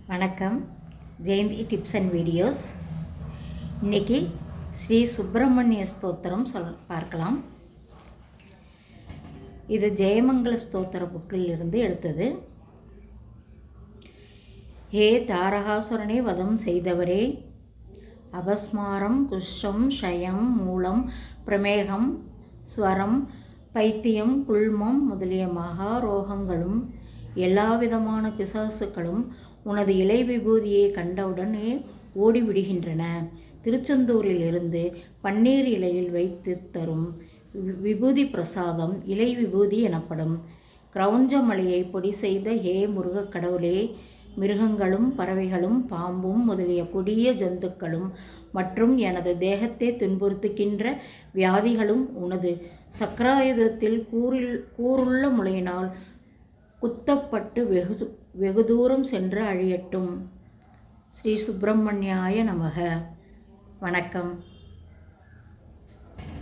வணக்கம். Jayanthi tips and videos. இன்றைக்கி ஸ்ரீ சுப்பிரமணிய ஸ்தோத்திரம் பார்க்கலாம். இது ஜெயமங்கள ஸ்தோத்திர புக்கில் இருந்து எடுத்தது. ஹே தாரகாசுரனை வதம் செய்தவரே, அபஸ்மாரம், குஷ்டம், ஷயம், மூலம், பிரமேகம், ஸ்வரம், பைத்தியம், குள்மம் முதலிய மகாரோகங்களும் எல்லாவிதமான பிசாசுக்களும் உனது இலை விபூதியை கண்டவுடனே ஓடிவிடுகின்றன. திருச்செந்தூரில் இருந்து பன்னீர் இலையில் வைத்து தரும் விபூதி பிரசாதம் இலை விபூதி எனப்படும். கிரௌஞ்சமலையை பொடி செய்த ஹே முருகக் கடவுளே, மிருகங்களும் பறவைகளும் பாம்பும் முதலிய கொடிய ஜந்துக்களும் மற்றும் எனது தேகத்தை துன்புறுத்துகின்ற வியாதிகளும் உனது சக்கராயுதத்தில் கூருள்ள முளையினால் குத்தப்பட்டு வெகு தூரம் சென்று அழியட்டும். ஸ்ரீ சுப்பிரமணியாய நமக. வணக்கம்.